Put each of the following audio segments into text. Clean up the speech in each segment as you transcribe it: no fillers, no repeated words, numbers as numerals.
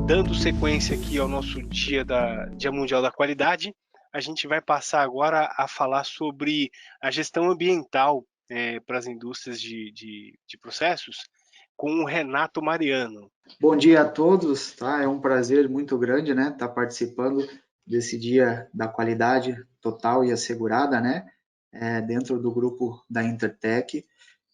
dando sequência aqui ao nosso Dia Mundial da Qualidade, a gente vai passar agora a falar sobre a gestão ambiental para as indústrias de processos, com o Renato Mariano. Bom dia a todos, tá? É um prazer muito grande, né, estar participando desse Dia da Qualidade Total e Assegurada, né, dentro do grupo da Intertech.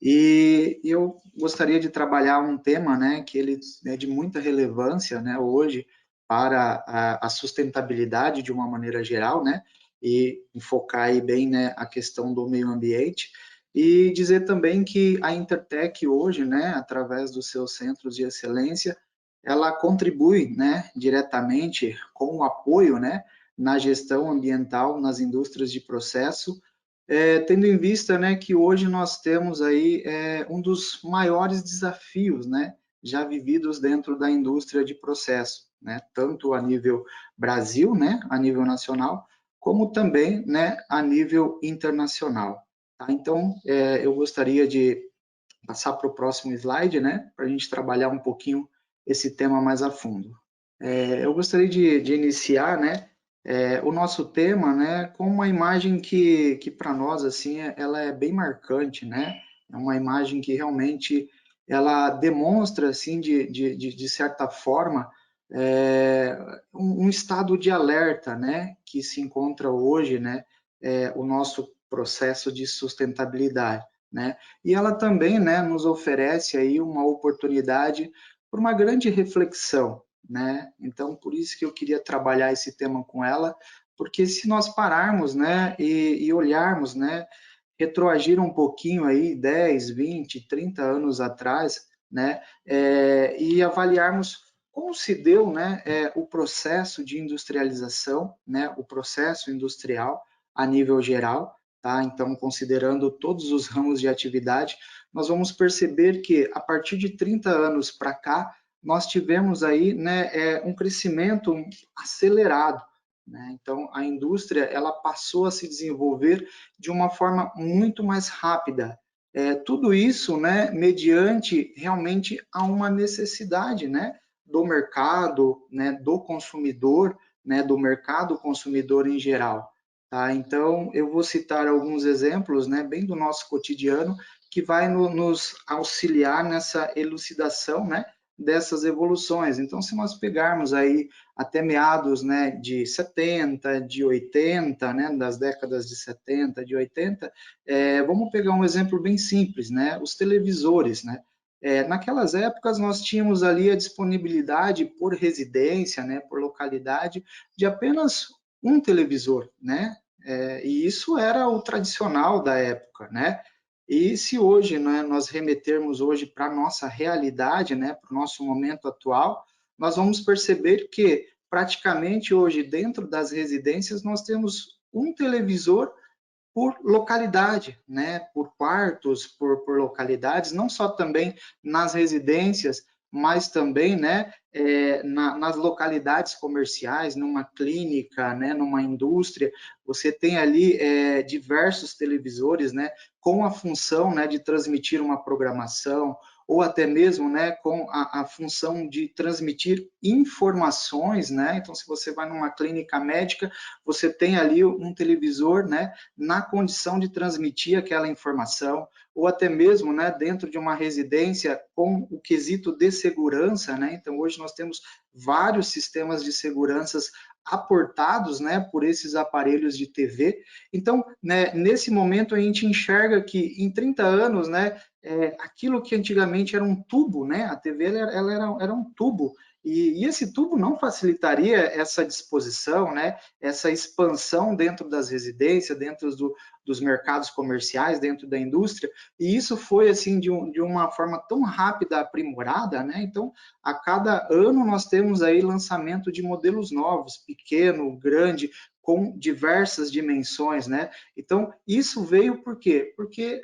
E eu gostaria de trabalhar um tema, né, que ele é de muita relevância, né, hoje para a sustentabilidade de uma maneira geral, né, e enfocar aí bem, né, a questão do meio ambiente. E dizer também que a Intertech hoje, né, através dos seus centros de excelência, ela contribui, né, diretamente com o apoio, né, na gestão ambiental nas indústrias de processo, tendo em vista, né, que hoje nós temos aí um dos maiores desafios, né, já vividos dentro da indústria de processo, né, tanto a nível Brasil, né, a nível nacional, como também, né, a nível internacional. Tá? Então, eu gostaria de passar para o próximo slide, né, para a gente trabalhar um pouquinho esse tema mais a fundo. Eu gostaria de iniciar, né, o nosso tema, né, com uma imagem que para nós, assim, ela é bem marcante, né, é uma imagem que realmente ela demonstra, assim, de certa forma, um estado de alerta, né, que se encontra hoje, né, o nosso processo de sustentabilidade, né, e ela também, né, nos oferece aí uma oportunidade para uma grande reflexão, né, então por isso que eu queria trabalhar esse tema com ela, porque se nós pararmos, né, e olharmos, né, retroagir um pouquinho aí, 10, 20, 30 anos atrás, né, e avaliarmos como se deu, né, o processo de industrialização, né, o processo industrial a nível geral, tá? Então, considerando todos os ramos de atividade, nós vamos perceber que a partir de 30 anos para cá, nós tivemos aí, né, um crescimento acelerado, né? Então, a indústria ela passou a se desenvolver de uma forma muito mais rápida. Tudo isso, né, mediante realmente a uma necessidade, né, do mercado, né, do consumidor, né, do mercado consumidor em geral. Tá? Então, eu vou citar alguns exemplos, né, bem do nosso cotidiano, que vai nos auxiliar nessa elucidação, né, dessas evoluções. Então, se nós pegarmos aí até meados, né, de 70, de 80, né, das décadas de 70, de 80, vamos pegar um exemplo bem simples, né, os televisores, né. Naquelas épocas nós tínhamos ali a disponibilidade por residência, né, por localidade, de apenas um televisor, né, e isso era o tradicional da época, né. E se hoje, né, nós remetermos hoje para a nossa realidade, né, para o nosso momento atual, nós vamos perceber que praticamente hoje dentro das residências nós temos um televisor por localidade, né, por quartos, por localidades, não só também nas residências, mas também, né, nas localidades comerciais, numa clínica, né, numa indústria, você tem ali diversos televisores, né, com a função, né, de transmitir uma programação, ou até mesmo, né, com a função de transmitir informações, né, então se você vai numa clínica médica, você tem ali um televisor, né, na condição de transmitir aquela informação, ou até mesmo, né, dentro de uma residência com o quesito de segurança, né, então hoje nós temos vários sistemas de seguranças aportados, né, por esses aparelhos de TV. Então, né, nesse momento a gente enxerga que em 30 anos, né, aquilo que antigamente era um tubo, né, a TV ela era um tubo, e esse tubo não facilitaria essa disposição, né, essa expansão dentro das residências, dentro dos mercados comerciais, dentro da indústria, e isso foi assim de uma forma tão rápida, aprimorada, né? Então, a cada ano nós temos aí lançamento de modelos novos, pequeno, grande, com diversas dimensões, né? Então, isso veio por quê? Porque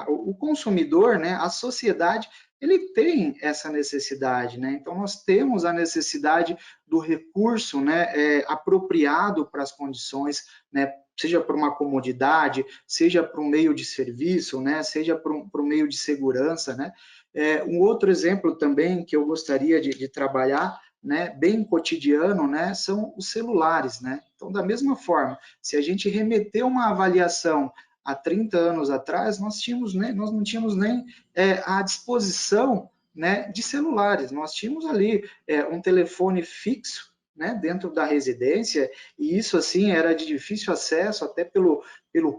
o consumidor, né, a sociedade, ele tem essa necessidade, né? Então, nós temos a necessidade do recurso, né, apropriado para as condições, né, seja por uma comodidade, seja para um meio de serviço, né, seja para um meio de segurança, né. Um outro exemplo também que eu gostaria de trabalhar né, bem cotidiano, né, são os celulares, né? Então, da mesma forma, se a gente remeter uma avaliação há 30 anos atrás, nós não tínhamos nem à disposição, né, de celulares. Nós tínhamos ali um telefone fixo, né, dentro da residência, e isso assim era de difícil acesso, até pelo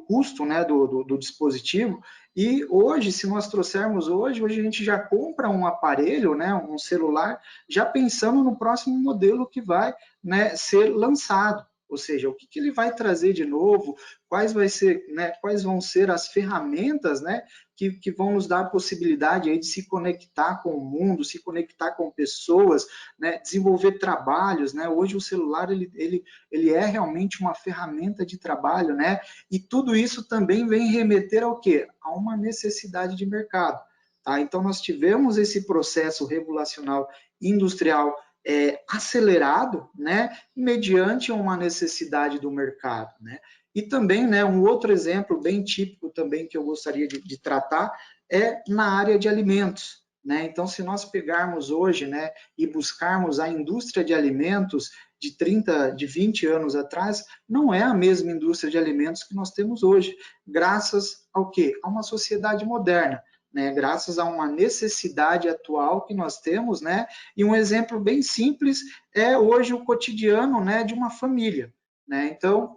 custo, né, do dispositivo. E hoje, se nós trouxermos hoje a gente já compra um aparelho, né, um celular, já pensando no próximo modelo que vai, né, ser lançado. Ou seja, o que ele vai trazer de novo, quais vão ser as ferramentas, né, que vão nos dar a possibilidade aí de se conectar com o mundo, se conectar com pessoas, né, desenvolver trabalhos, né? Hoje o celular ele é realmente uma ferramenta de trabalho, né? E tudo isso também vem remeter ao quê? A uma necessidade de mercado. Tá? Então nós tivemos esse processo regulacional industrial acelerado, né, mediante uma necessidade do mercado, né? E também, né, um outro exemplo bem típico também que eu gostaria de tratar é na área de alimentos, né? Então, se nós pegarmos hoje, né, e buscarmos a indústria de alimentos de 30, de 20 anos atrás, não é a mesma indústria de alimentos que nós temos hoje, graças ao quê? A uma sociedade moderna. Né, graças a uma necessidade atual que nós temos, né, e um exemplo bem simples é hoje o cotidiano, né, de uma família. Né? Então,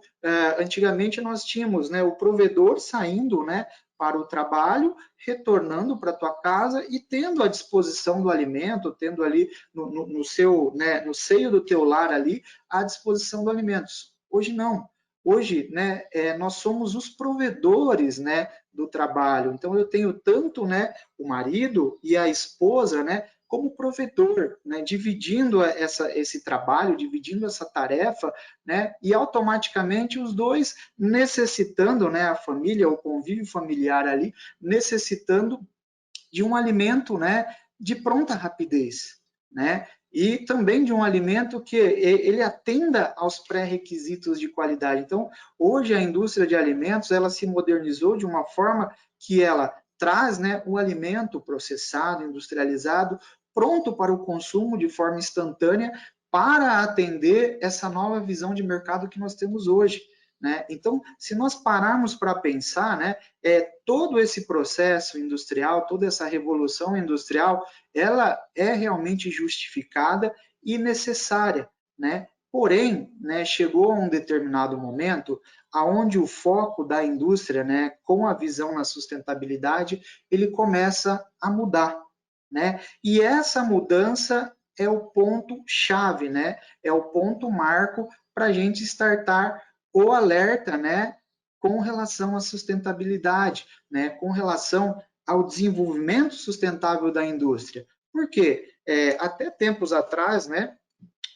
antigamente nós tínhamos, né, o provedor saindo, né, para o trabalho, retornando para a tua casa e tendo à disposição do alimento, tendo ali no seu, né, no seio do teu lar ali, à disposição do alimento. Hoje não. Hoje, né, nós somos os provedores, né, do trabalho. Então, eu tenho tanto, né, o marido e a esposa, né, como provedor, né, dividindo esse trabalho, dividindo essa tarefa, né, e automaticamente os dois necessitando, né, a família, o convívio familiar ali, necessitando de um alimento, né, de pronta rapidez, né, e também de um alimento que ele atenda aos pré-requisitos de qualidade. Então, hoje a indústria de alimentos, ela se modernizou de uma forma que ela traz, né, o alimento processado, industrializado, pronto para o consumo de forma instantânea, para atender essa nova visão de mercado que nós temos hoje. Né? Então, se nós pararmos para pensar, né, todo esse processo industrial, toda essa revolução industrial, ela é realmente justificada e necessária, né? Porém, né, chegou a um determinado momento aonde o foco da indústria, né, com a visão na sustentabilidade, ele começa a mudar, né? E essa mudança é o ponto chave, né? É o ponto marco para a gente startar o alerta, né, com relação à sustentabilidade, né, com relação ao desenvolvimento sustentável da indústria. Por quê? Até tempos atrás, né,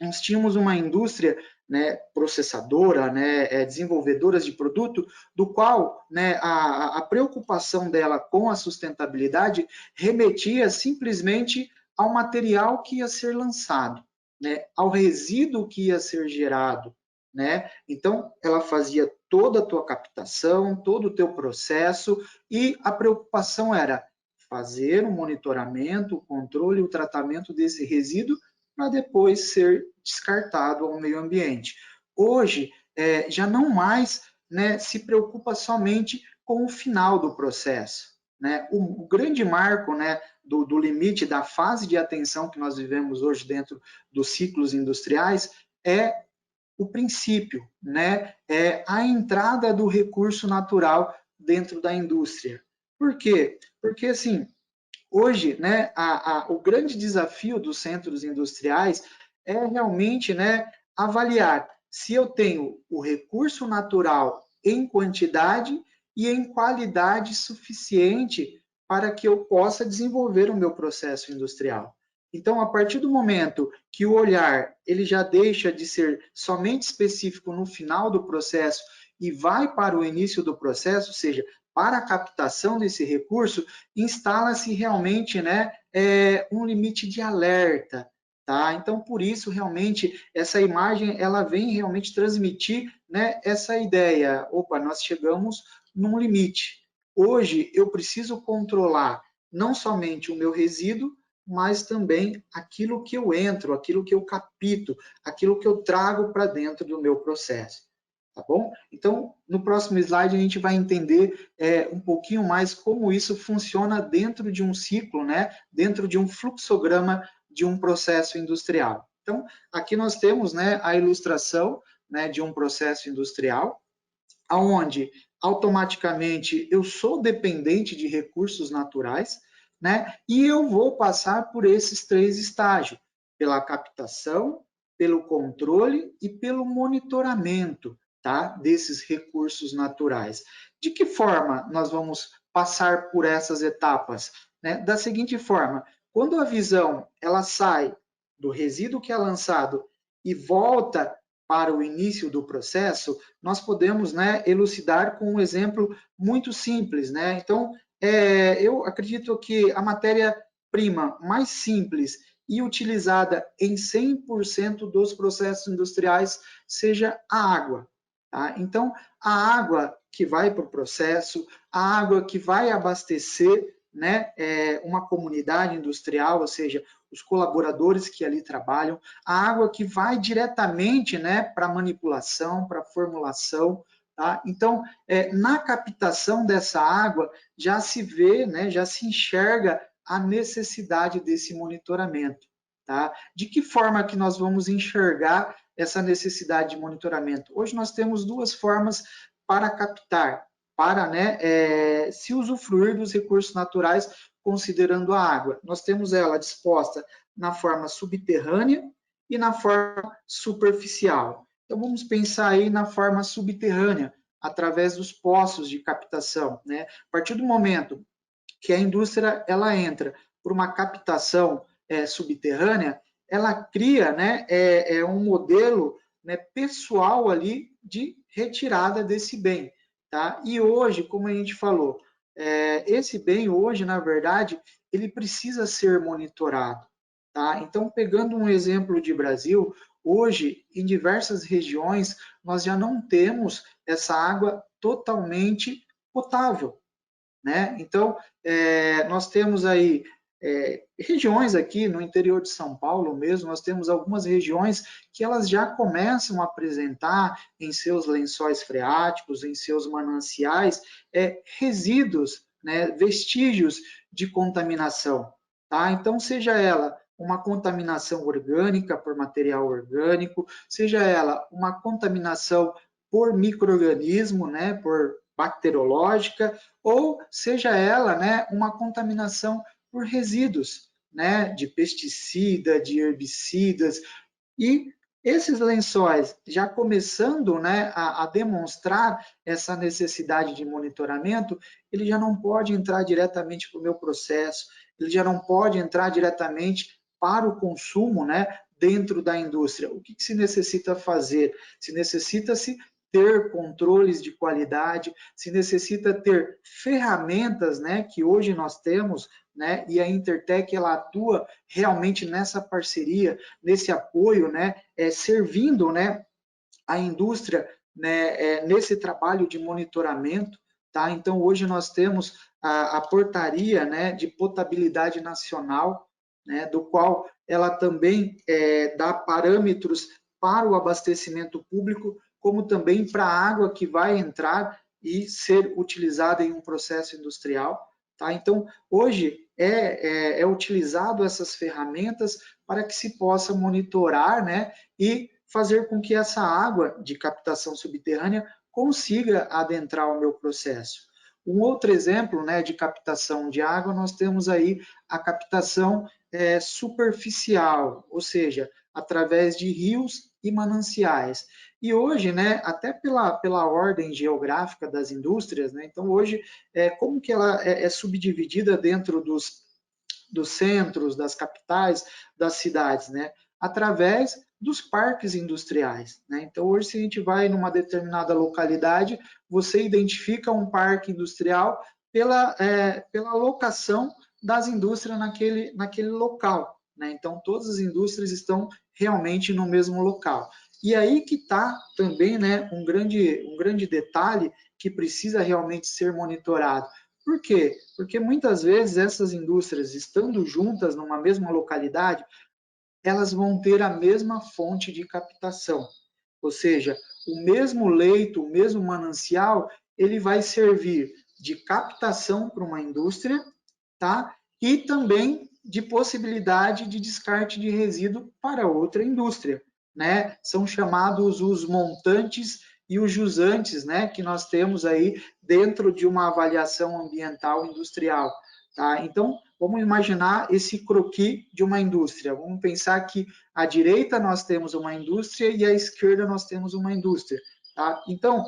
nós tínhamos uma indústria, né, processadora, né, desenvolvedoras de produto, do qual, né, a preocupação dela com a sustentabilidade remetia simplesmente ao material que ia ser lançado, né, ao resíduo que ia ser gerado, né? Então, ela fazia toda a tua captação, todo o teu processo, e a preocupação era fazer o monitoramento, o controle e o tratamento desse resíduo para depois ser descartado ao meio ambiente. Hoje, já não mais, né, se preocupa somente com o final do processo. Né? O grande marco, né, do limite da fase de atenção que nós vivemos hoje dentro dos ciclos industriais é o princípio, né? É a entrada do recurso natural dentro da indústria. Por quê? Porque, assim, hoje, né, o grande desafio dos centros industriais é realmente, né, avaliar se eu tenho o recurso natural em quantidade e em qualidade suficiente para que eu possa desenvolver o meu processo industrial. Então, a partir do momento que o olhar ele já deixa de ser somente específico no final do processo e vai para o início do processo, ou seja, para a captação desse recurso, instala-se realmente, né, um limite de alerta. Tá? Então, por isso, realmente, essa imagem ela vem realmente transmitir, né, essa ideia. Opa, nós chegamos num limite. Hoje, eu preciso controlar não somente o meu resíduo, mas também aquilo que eu entro, aquilo que eu capto, aquilo que eu trago para dentro do meu processo. Tá bom? Então, no próximo slide a gente vai entender um pouquinho mais como isso funciona dentro de um ciclo, né? Dentro de um fluxograma de um processo industrial. Então, aqui nós temos, né, a ilustração, né, de um processo industrial, onde automaticamente eu sou dependente de recursos naturais, né? E eu vou passar por esses 3 estágios, pela captação, pelo controle e pelo monitoramento, tá? Desses recursos naturais. De que forma nós vamos passar por essas etapas? Né? Da seguinte forma, quando a visão ela sai do resíduo que é lançado e volta para o início do processo, nós podemos, né, elucidar com um exemplo muito simples, né? Então, eu acredito que a matéria-prima mais simples e utilizada em 100% dos processos industriais seja a água. Tá? Então, a água que vai para o processo, a água que vai abastecer, né, uma comunidade industrial, ou seja, os colaboradores que ali trabalham, a água que vai diretamente, né, para a manipulação, para a formulação. Tá? Então, na captação dessa água, já se vê, né, já se enxerga a necessidade desse monitoramento. Tá? De que forma que nós vamos enxergar essa necessidade de monitoramento? Hoje nós temos 2 formas para captar, para, né, se usufruir dos recursos naturais considerando a água. Nós temos ela disposta na forma subterrânea e na forma superficial. Então vamos pensar aí na forma subterrânea, através dos poços de captação, né? A partir do momento que a indústria ela entra por uma captação subterrânea, ela cria, né, um modelo, né, pessoal ali de retirada desse bem, tá? E hoje, como a gente falou, esse bem hoje, na verdade, ele precisa ser monitorado, tá? Então, pegando um exemplo de Brasil, hoje, em diversas regiões, nós já não temos essa água totalmente potável, né? Então, nós temos aí regiões aqui no interior de São Paulo mesmo, nós temos algumas regiões que elas já começam a apresentar em seus lençóis freáticos, em seus mananciais, resíduos, né, vestígios de contaminação. Tá? Então, seja ela uma contaminação orgânica por material orgânico, seja ela uma contaminação por micro-organismo, né, por bacteriológica, ou seja ela, né, uma contaminação por resíduos, né, de pesticida, de herbicidas, e esses lençóis já começando, né, a demonstrar essa necessidade de monitoramento, ele já não pode entrar diretamente para o meu processo, ele já não pode entrar diretamente para o consumo, né, dentro da indústria. O que se necessita fazer? Se necessita-se ter controles de qualidade, se necessita ter ferramentas, né, que hoje nós temos, né, e a Intertech ela atua realmente nessa parceria, nesse apoio, né, servindo, né, a indústria, né, nesse trabalho de monitoramento, tá? Então hoje nós temos a portaria, né, de potabilidade nacional, né, do qual ela também dá parâmetros para o abastecimento público, como também para a água que vai entrar e ser utilizada em um processo industrial. Tá? Então, hoje é utilizado essas ferramentas para que se possa monitorar, né, e fazer com que essa água de captação subterrânea consiga adentrar o meu processo. Um outro exemplo, né, de captação de água, nós temos aí a captação superficial, ou seja, através de rios e mananciais. E hoje, né, até pela ordem geográfica das indústrias, né, então hoje, como que ela é subdividida dentro dos centros, das capitais, das cidades, né? Através dos parques industriais. Né? Então, hoje, se a gente vai numa determinada localidade, você identifica um parque industrial pela locação das indústrias naquele local. Né? Então, todas as indústrias estão realmente no mesmo local. E aí que está também, né, um grande detalhe que precisa realmente ser monitorado, Por quê? Porque muitas vezes essas indústrias, estando juntas numa mesma localidade, elas vão ter a mesma fonte de captação. Ou seja, o mesmo leito, o mesmo manancial, ele vai servir de captação para uma indústria, tá? E também de possibilidade de descarte de resíduo para outra indústria, né? São chamados os montantes e os jusantes, né, que nós temos aí dentro de uma avaliação ambiental industrial, tá? Então, vamos imaginar esse croquis de uma indústria. Vamos pensar que à direita nós temos uma indústria e à esquerda nós temos uma indústria, tá? Então,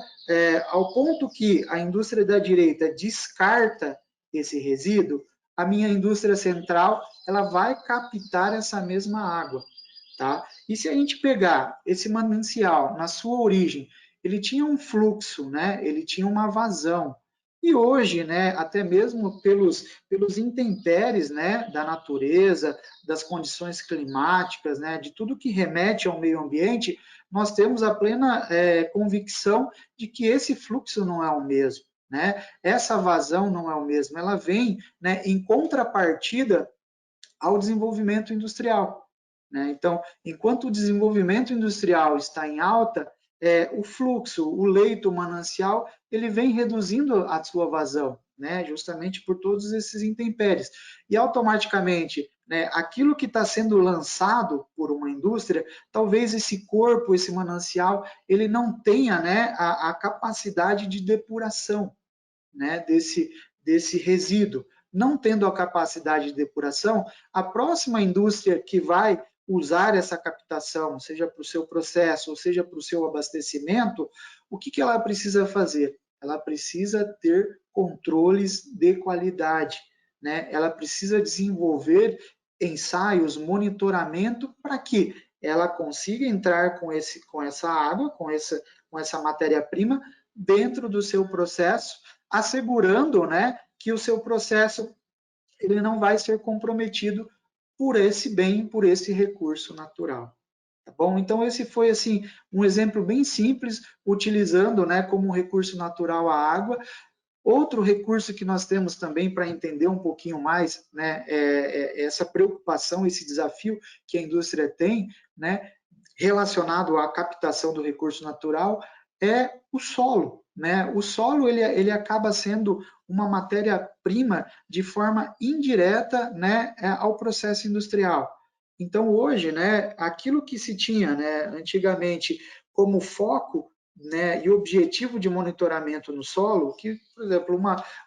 ao ponto que a indústria da direita descarta esse resíduo, a minha indústria central ela vai captar essa mesma água, tá? E se a gente pegar esse manancial na sua origem, ele tinha um fluxo, né? Ele tinha uma vazão. E hoje, né, até mesmo pelos intempéries, né, da natureza, das condições climáticas, né, de tudo que remete ao meio ambiente, nós temos a plena convicção de que esse fluxo não é o mesmo, né? Essa vazão não é o mesmo, ela vem, né, em contrapartida ao desenvolvimento industrial, né? Então, enquanto o desenvolvimento industrial está em alta, o fluxo, o leito, o manancial, ele vem reduzindo a sua vazão, né? Justamente por todos esses intempéries. E automaticamente, né, aquilo que está sendo lançado por uma indústria, talvez esse corpo, esse manancial, ele não tenha, né, a capacidade de depuração, né, desse resíduo. Não tendo a capacidade de depuração, a próxima indústria que vai usar essa captação, seja para o seu processo, ou seja para o seu abastecimento, o que ela precisa fazer? Ela precisa ter controles de qualidade, né? Ela precisa desenvolver ensaios, monitoramento, para que ela consiga entrar com essa água, com essa matéria-prima, dentro do seu processo, assegurando, né, que o seu processo ele não vai ser comprometido por esse bem, por esse recurso natural. Tá bom? Então esse foi assim um exemplo bem simples, utilizando, né, como recurso natural a água. Outro recurso que nós temos também para entender um pouquinho mais, né, essa preocupação, esse desafio que a indústria tem, né, relacionado à captação do recurso natural, é o solo, né? O solo ele acaba sendo uma matéria-prima de forma indireta, né, ao processo industrial. Então hoje, né, aquilo que se tinha, né, antigamente como foco, né, e objetivo de monitoramento no solo, que, por exemplo,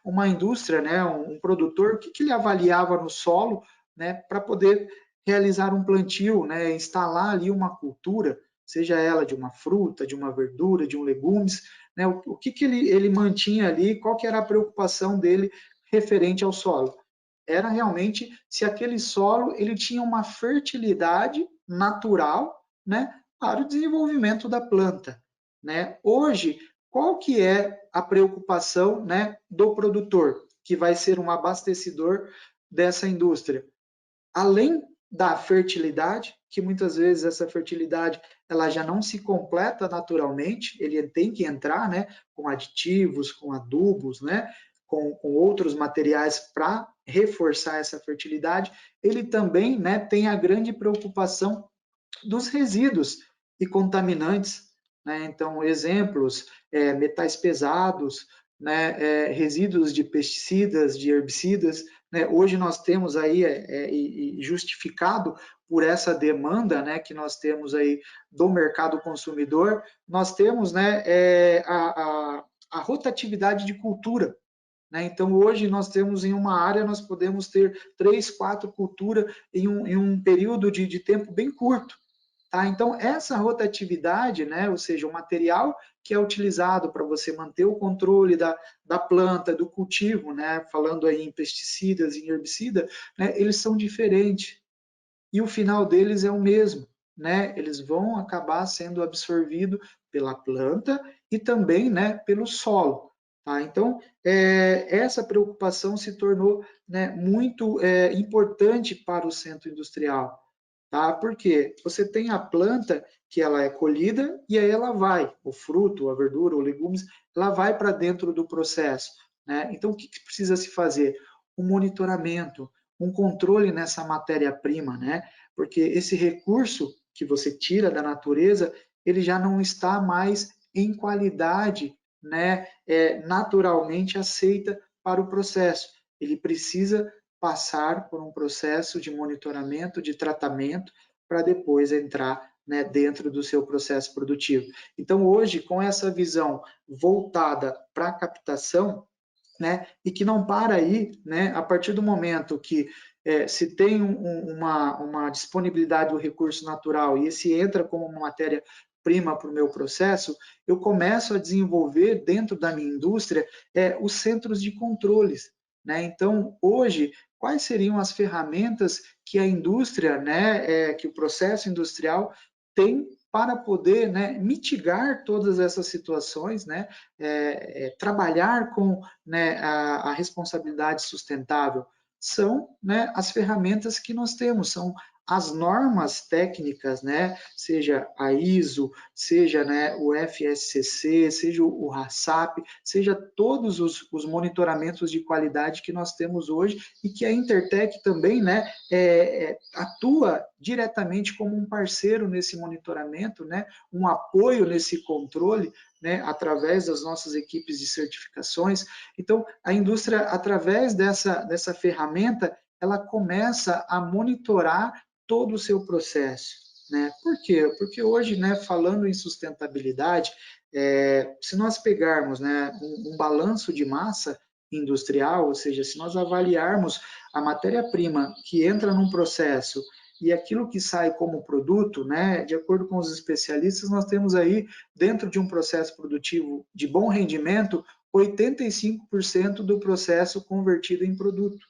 uma indústria, né, um produtor, o que ele avaliava no solo, né, para poder realizar um plantio, né, instalar ali uma cultura, seja ela de uma fruta, de uma verdura, de um legumes, né, o que ele mantinha ali, qual que era a preocupação dele referente ao solo? Era realmente se aquele solo ele tinha uma fertilidade natural, né, para o desenvolvimento da planta, né? Hoje, qual que é a preocupação, né, do produtor, que vai ser um abastecedor dessa indústria? Além da fertilidade, que muitas vezes essa fertilidade ela já não se completa naturalmente, ele tem que entrar, né, com aditivos, com adubos, né, com outros materiais para reforçar essa fertilidade. Ele também, né, tem a grande preocupação dos resíduos e contaminantes, né? Então, exemplos, metais pesados, né, resíduos de pesticidas, de herbicidas, né? Hoje nós temos aí, justificado por essa demanda, né, que nós temos aí do mercado consumidor, nós temos, né, a rotatividade de cultura, né? Então, hoje nós temos em uma área, nós podemos ter 3, 4 culturas em um período de tempo bem curto. Tá? Então, essa rotatividade, né, ou seja, o material que é utilizado para você manter o controle da planta, do cultivo, né, falando aí em pesticidas, em herbicida, né, eles são diferentes. E o final deles é o mesmo. Né? Eles vão acabar sendo absorvidos pela planta e também, né, pelo solo. Tá? Então, essa preocupação se tornou, né, muito importante para o centro industrial. Tá? Porque você tem a planta que ela é colhida e aí ela vai, o fruto, a verdura, o legumes, ela vai para dentro do processo. né? Então, o que precisa se fazer? Um monitoramento, um controle nessa matéria-prima, né? Porque esse recurso que você tira da natureza, ele já não está mais em qualidade, né, naturalmente aceita para o processo. Ele precisa passar por um processo de monitoramento, de tratamento, para depois entrar, né, dentro do seu processo produtivo. Então, hoje, com essa visão voltada para a captação, né, e que não para aí, né, a partir do momento que se tem uma disponibilidade do recurso natural e esse entra como uma matéria-prima para o meu processo, eu começo a desenvolver dentro da minha indústria os centros de controles, né? Então, hoje, quais seriam as ferramentas que a indústria, né, que o processo industrial tem para poder, né, mitigar todas essas situações, né, trabalhar com, né, a responsabilidade sustentável? São, né, as ferramentas que nós temos, são as normas técnicas, né, seja a ISO, seja, né, o FSCC, seja o HACCP, seja todos os monitoramentos de qualidade que nós temos hoje e que a Intertech também, né, atua diretamente como um parceiro nesse monitoramento, né, um apoio nesse controle, né, através das nossas equipes de certificações. Então, a indústria, através dessa ferramenta, ela começa a monitorar todo o seu processo, né? Por quê? Porque hoje, né, falando em sustentabilidade, se nós pegarmos, né, um balanço de massa industrial, ou seja, se nós avaliarmos a matéria-prima que entra num processo e aquilo que sai como produto, né, de acordo com os especialistas, nós temos aí, dentro de um processo produtivo de bom rendimento, 85% do processo convertido em produto,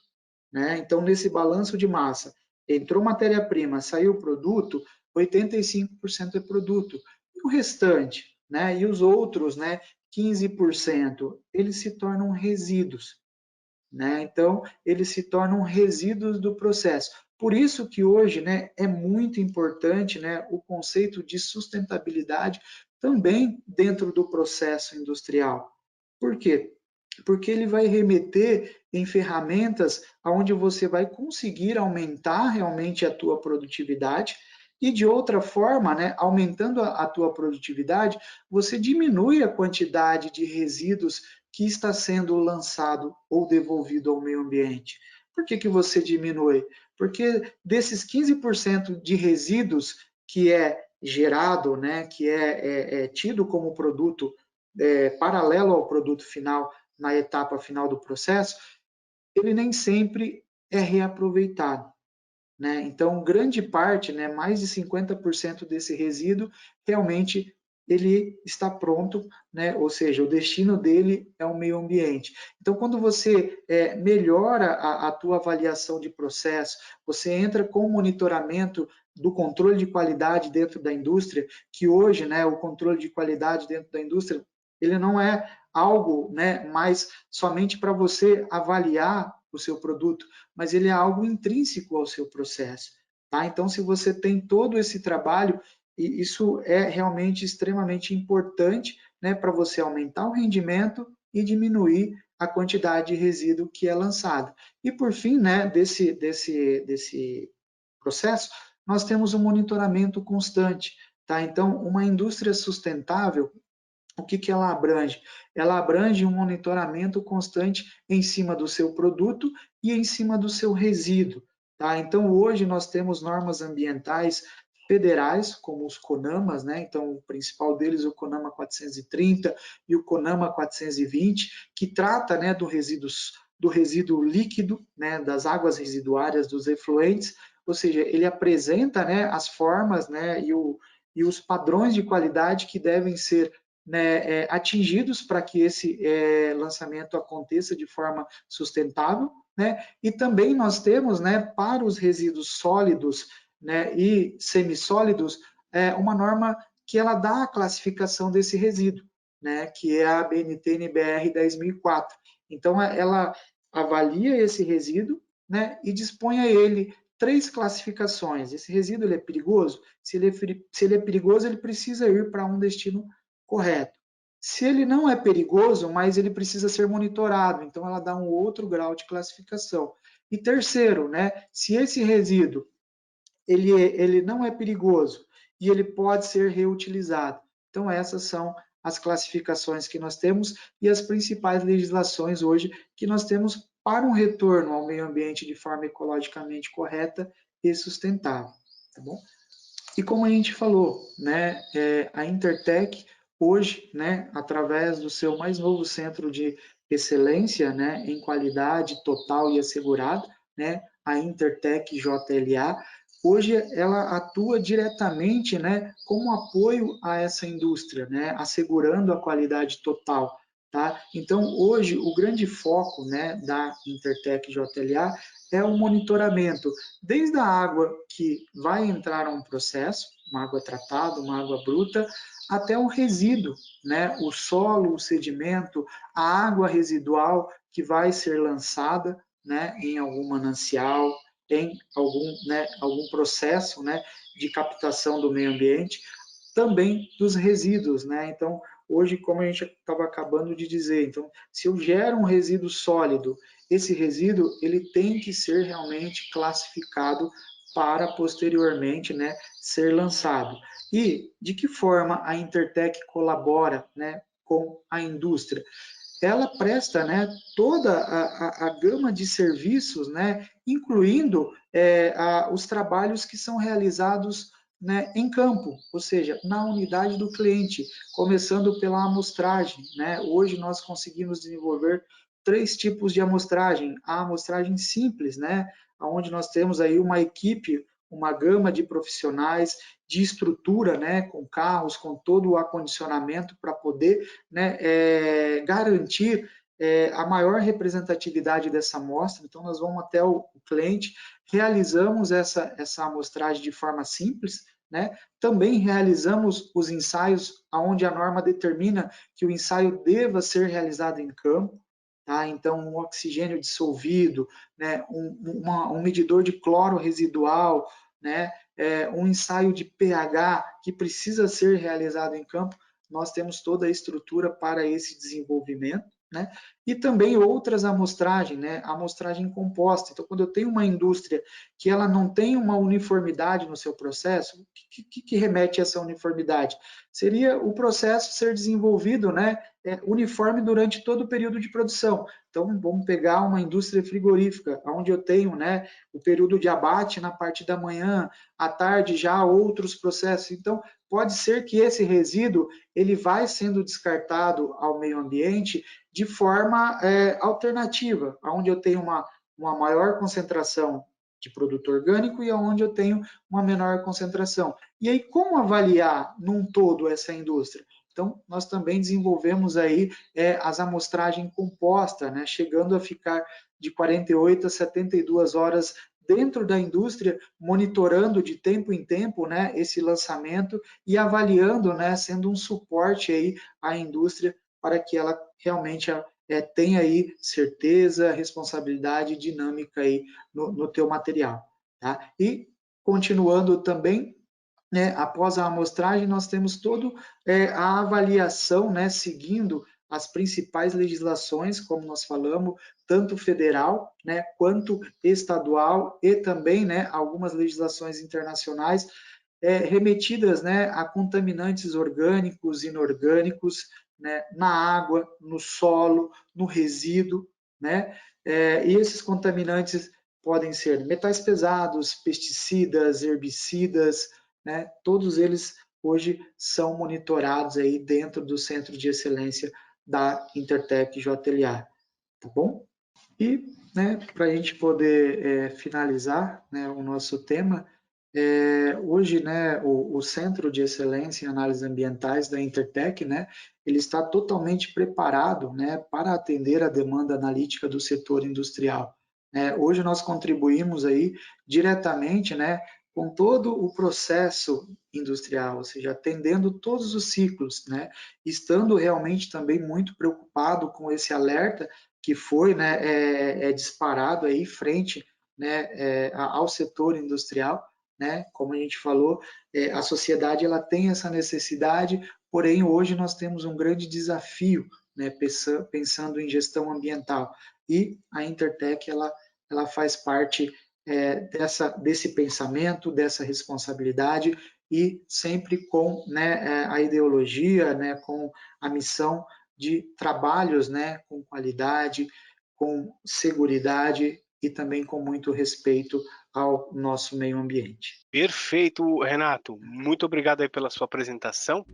né? Então, nesse balanço de massa, entrou matéria-prima, saiu produto, 85% é produto. E o restante, né, e os outros, né, 15%, eles se tornam resíduos, né? Então, eles se tornam resíduos do processo. Por isso que hoje, né, é muito importante, né, o conceito de sustentabilidade também dentro do processo industrial. Por quê? Porque ele vai remeter em ferramentas onde você vai conseguir aumentar realmente a tua produtividade e de outra forma, né, aumentando a tua produtividade, você diminui a quantidade de resíduos que está sendo lançado ou devolvido ao meio ambiente. Por que você diminui? Porque desses 15% de resíduos que é gerado, né, que é tido como produto paralelo ao produto final na etapa final do processo, ele nem sempre é reaproveitado, né? Então, grande parte, né, mais de 50% desse resíduo, realmente ele está pronto, né? Ou seja, o destino dele é o meio ambiente. Então, quando você melhora a tua avaliação de processo, você entra com o monitoramento do controle de qualidade dentro da indústria, que hoje, né, o controle de qualidade dentro da indústria, ele não é algo, né, mais somente para você avaliar o seu produto, mas ele é algo intrínseco ao seu processo, tá? Então, se você tem todo esse trabalho, e isso é realmente extremamente importante, né, para você aumentar o rendimento e diminuir a quantidade de resíduo que é lançado. E por fim, né, desse processo, nós temos um monitoramento constante, tá? Então, uma indústria sustentável, o que ela abrange? Ela abrange um monitoramento constante em cima do seu produto e em cima do seu resíduo. Tá? Então, hoje nós temos normas ambientais federais, como os CONAMAs, né? Então, o principal deles é o CONAMA 430 e o CONAMA 420, que trata, né, do resíduo líquido, né, das águas residuárias, dos efluentes, ou seja, ele apresenta, né, as formas, né, e os padrões de qualidade que devem ser, né, atingidos para que esse lançamento aconteça de forma sustentável, né? E também nós temos, né, para os resíduos sólidos, né, e semissólidos, uma norma que ela dá a classificação desse resíduo, né, que é a BNT-NBR 10.004. Então, ela avalia esse resíduo, né, e dispõe a ele 3 classificações. Esse resíduo ele é perigoso? Se ele é perigoso, ele precisa ir para um destino correto. Se ele não é perigoso, mas ele precisa ser monitorado, então ela dá um outro grau de classificação. E terceiro, né, se esse resíduo ele não é perigoso e ele pode ser reutilizado. Então essas são as classificações que nós temos e as principais legislações hoje que nós temos para um retorno ao meio ambiente de forma ecologicamente correta e sustentável, tá bom? E como a gente falou, né, a Intertech hoje, né, através do seu mais novo centro de excelência, né, em qualidade total e assegurada, né, a Intertech JLA, hoje ela atua diretamente, né, como apoio a essa indústria, né, assegurando a qualidade total. Tá? Então, hoje, o grande foco, né, da Intertech JLA é o monitoramento, desde a água que vai entrar a um processo, uma água tratada, uma água bruta, até o resíduo, né, o solo, o sedimento, a água residual que vai ser lançada, né, em algum manancial, em algum processo, né, de captação do meio ambiente, também dos resíduos, né? Então, hoje, como a gente estava acabando de dizer, então, se eu gero um resíduo sólido, esse resíduo ele tem que ser realmente classificado para posteriormente, né, ser lançado. E de que forma a Intertech colabora, né, com a indústria? Ela presta, né, toda a gama de serviços, né, incluindo os trabalhos que são realizados, né, em campo, ou seja, na unidade do cliente, começando pela amostragem. Né? Hoje nós conseguimos desenvolver 3 tipos de amostragem. A amostragem simples, né, onde nós temos aí uma equipe, uma gama de profissionais de estrutura, né, com carros, com todo o acondicionamento para poder, né, garantir a maior representatividade dessa amostra. Então, nós vamos até o cliente, realizamos essa amostragem de forma simples, né? Também realizamos os ensaios onde a norma determina que o ensaio deva ser realizado em campo. Tá? Então, um oxigênio dissolvido, né? um medidor de cloro residual, né? Um ensaio de pH que precisa ser realizado em campo, nós temos toda a estrutura para esse desenvolvimento. Né? E também outras amostragens, né? Amostragem composta. Então, quando eu tenho uma indústria que ela não tem uma uniformidade no seu processo, o que remete a essa uniformidade? Seria o processo ser desenvolvido, né, uniforme durante todo o período de produção. Então, vamos pegar uma indústria frigorífica, onde eu tenho, né, o período de abate na parte da manhã, à tarde já outros processos. Então, pode ser que esse resíduo ele vai sendo descartado ao meio ambiente de forma alternativa, onde eu tenho uma maior concentração de produto orgânico e onde eu tenho uma menor concentração. E aí, como avaliar num todo essa indústria? Então, nós também desenvolvemos aí as amostragens compostas, né, chegando a ficar de 48 a 72 horas dentro da indústria, monitorando de tempo em tempo, né, esse lançamento e avaliando, né, sendo um suporte aí à indústria para que ela realmente tenha aí certeza, responsabilidade e dinâmica aí no teu material. Tá? E continuando também, né, após a amostragem, nós temos toda a avaliação, né, seguindo as principais legislações, como nós falamos, tanto federal, né, quanto estadual e também, né, algumas legislações internacionais remetidas, né, a contaminantes orgânicos, inorgânicos, né, na água, no solo, no resíduo, né, e esses contaminantes podem ser metais pesados, pesticidas, herbicidas, né, todos eles hoje são monitorados aí dentro do Centro de Excelência da Intertech JLA, tá bom? E, né, para a gente poder finalizar, né, o nosso tema, hoje, né, o Centro de Excelência em Análises Ambientais da Intertech, né, ele está totalmente preparado, né, para atender a demanda analítica do setor industrial. Hoje nós contribuímos aí diretamente, né, com todo o processo industrial, ou seja, atendendo todos os ciclos, né, estando realmente também muito preocupado com esse alerta que foi, né, disparado aí frente, né, ao setor industrial, né? Como a gente falou, a sociedade ela tem essa necessidade porém hoje nós temos um grande desafio, né, pensando em gestão ambiental, e a Intertech ela faz parte desse pensamento, dessa responsabilidade, e sempre com, né, a ideologia, né, com a missão de trabalhos, né, com qualidade, com seguridade e também com muito respeito ao nosso meio ambiente. Perfeito, Renato. Muito obrigado aí pela sua apresentação.